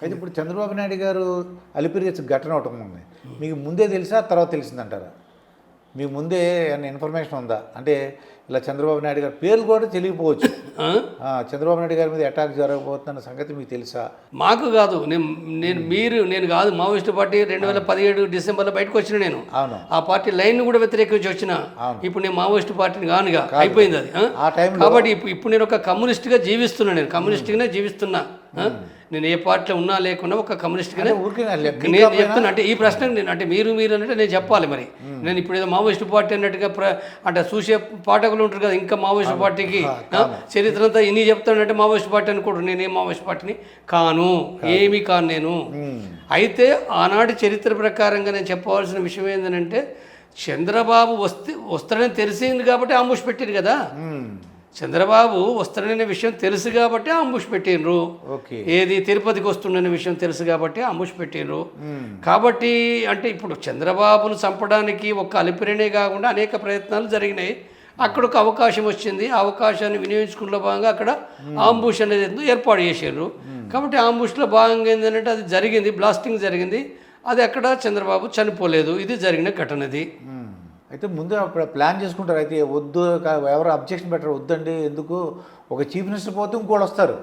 అయితే ఇప్పుడు చంద్రబాబు నాయుడు గారు అలిపిరి ఘటన ఒకటి ఉంది, మీకు ముందే తెలుసా తర్వాత తెలిసిందంటారా? మీకు ముందే ఏమైనా ఇన్ఫర్మేషన్ ఉందా? అంటే ఇలా చంద్రబాబు నాయుడు గారి పేర్లు కూడా తెలియకపోవచ్చు, చంద్రబాబు నాయుడు గారి మీద అటాక్ జరగబోతున్న సంగతి మీకు తెలుసా? మాకు కాదు, నేను కాదు మావోయిస్టు పార్టీ 2017 డిసెంబర్లో బయటకు వచ్చిన నేను. అవును. ఆ పార్టీ లైన్ కూడా వ్యతిరేకించి వచ్చిన. ఇప్పుడు నేను మావోయిస్టు పార్టీని కానుగా, అయిపోయింది అది. ఆ టైంలో కాబట్టి ఇప్పుడు నేను ఒక కమ్యూనిస్ట్గా జీవిస్తున్నా, నేను కమ్యూనిస్ట్గానే జీవిస్తున్నా. నేను ఏ పార్టీలో ఉన్నా లేకున్నా ఒక కమ్యూనిస్ట్గానే నేను చెప్తున్నా. అంటే ఈ ప్రశ్నకు నేను అంటే మీరు అంటే నేను చెప్పాలి. మరి నేను ఇప్పుడు ఏదో మావోయిస్టు పార్టీ అన్నట్టుగా అంటే చూసే పాఠకులు ఉంటారు కదా, ఇంకా మావోయిస్టు పార్టీకి చరిత్ర అంతా ఇన్ని చెప్తానంటే మావోయిస్టు పార్టీ అనుకోడు. నేనేం మావోయిస్టు పార్టీని కాను, ఏమీ కాను నేను. అయితే ఆనాటి చరిత్ర ప్రకారంగా నేను చెప్పవలసిన విషయం ఏంటంటే, చంద్రబాబు వస్తాడని తెలిసింది కాబట్టి అంబుష్ పెట్టారు కదా. చంద్రబాబు వస్తాడనే విషయం తెలుసు కాబట్టి అంబుష్ పెట్టిండ్రు. ఏది తిరుపతికి వస్తుండనే విషయం తెలుసు కాబట్టి అంబుష్ పెట్టిండ్రు. కాబట్టి అంటే ఇప్పుడు చంద్రబాబును చంపడానికి ఒక్క అలిపిరినే కాకుండా అనేక ప్రయత్నాలు జరిగినాయి. అక్కడ ఒక అవకాశం వచ్చింది, ఆ అవకాశాన్ని వినియోగించుకున్న భాగంగా అక్కడ అంబుష్ అనేది ఏర్పాటు చేశారు. కాబట్టి అంబుష్లో భాగంగా ఏంటంటే అది జరిగింది, బ్లాస్టింగ్ జరిగింది. అది అక్కడ చంద్రబాబు చనిపోలేదు. ఇది జరిగిన ఘటనది. అయితే ముందు అప్పుడు ప్లాన్ చేసుకుంటారు. అయితే వద్దు, ఎవరు అబ్జెక్షన్ పెట్టరు, వద్దండి ఎందుకు, ఒక చీఫ్ మినిస్టర్ పోతే ఇంకోటి వస్తారు.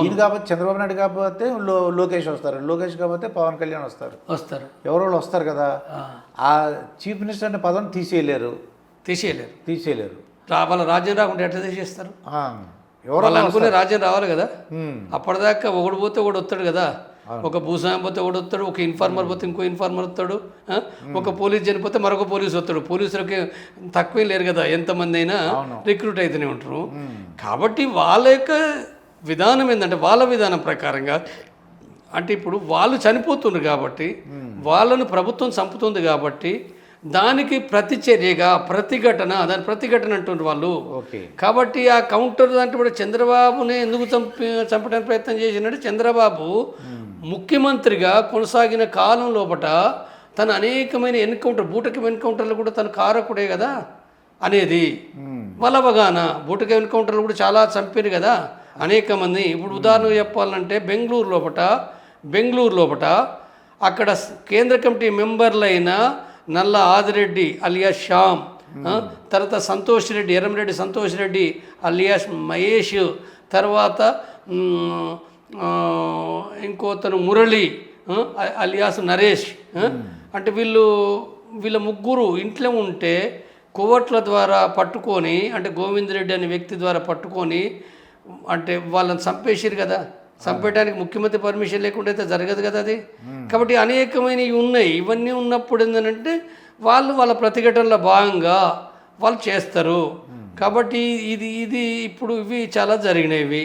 ఈయన కాకపోతే చంద్రబాబు నాయుడు కాకపోతే లోకేష్ వస్తారు, లోకేష్ కాకపోతే పవన్ కళ్యాణ్ వస్తారు. ఎవరో వాళ్ళు వస్తారు కదా. ఆ చీఫ్ మినిస్టర్ అనే పదవిని తీసేయలేరు. వాళ్ళ రాజ్యం రాకుండా ఎట్లా తీసేస్తారు? ఎవరు అనుకునే రాజ్యం రావాలి కదా. అప్పటిదాకా ఒకడు పోతే ఒకడు వస్తాడు కదా. ఒక భూస్వామి పోతే ఒకడు వస్తాడు, ఒక ఇన్ఫార్మర్ పోతే ఇంకో ఇన్ఫార్మర్ వస్తాడు, ఒక పోలీస్ చనిపోతే మరొక పోలీసు వస్తాడు. పోలీసులకి తక్కువే లేరు కదా, ఎంతమంది అయినా రిక్రూట్ అయితేనే ఉంటారు. కాబట్టి వాళ్ళ యొక్క విధానం ఏంటంటే, వాళ్ళ విధానం ప్రకారంగా అంటే ఇప్పుడు వాళ్ళు చనిపోతున్నారు కాబట్టి, వాళ్ళను ప్రభుత్వం చంపుతుంది కాబట్టి దానికి ప్రతిచర్యగా దాని ప్రతిఘటన అంటున్నారు వాళ్ళు. కాబట్టి ఆ కౌంటర్ దాంట్లో కూడా చంద్రబాబుని ఎందుకు చంపడానికి ప్రయత్నం చేసినట్టు, చంద్రబాబు ముఖ్యమంత్రిగా కొనసాగిన కాలం లోపల తను అనేకమైన బూటకం ఎన్కౌంటర్లు కూడా తను కారకుడే కదా అనేది వాళ్ళ అవగాహన. బూటకం ఎన్కౌంటర్లు కూడా చాలా చంపారు కదా అనేక మంది. ఇప్పుడు ఉదాహరణకు చెప్పాలంటే బెంగళూరు లోపల అక్కడ కేంద్ర కమిటీ మెంబర్లైన నల్ల ఆదిరెడ్డి అలియాస్ శ్యామ్, తర్వాత సంతోష్ రెడ్డి, ఎర్రంరెడ్డి సంతోష్ రెడ్డి అలియాస్ మహేష్, తర్వాత ఇంకోతను మురళి అలియాస్ నరేష్, అంటే వీళ్ళ ముగ్గురు ఇంట్లో ఉంటే కోవట్ల ద్వారా పట్టుకొని, అంటే గోవిందరెడ్డి అనే వ్యక్తి ద్వారా పట్టుకొని అంటే వాళ్ళని చంపేసారు కదా. చంపేయడానికి ముఖ్యమంత్రి పర్మిషన్ లేకుండా అయితే జరగదు కదా అది. కాబట్టి అనేకమైనవి ఉన్నాయి. ఇవన్నీ ఉన్నప్పుడు ఏంటంటే వాళ్ళ ప్రతిఘటనలో భాగంగా వాళ్ళు చేస్తారు. కాబట్టి ఇది ఇప్పుడు ఇవి చాలా జరిగినాయి.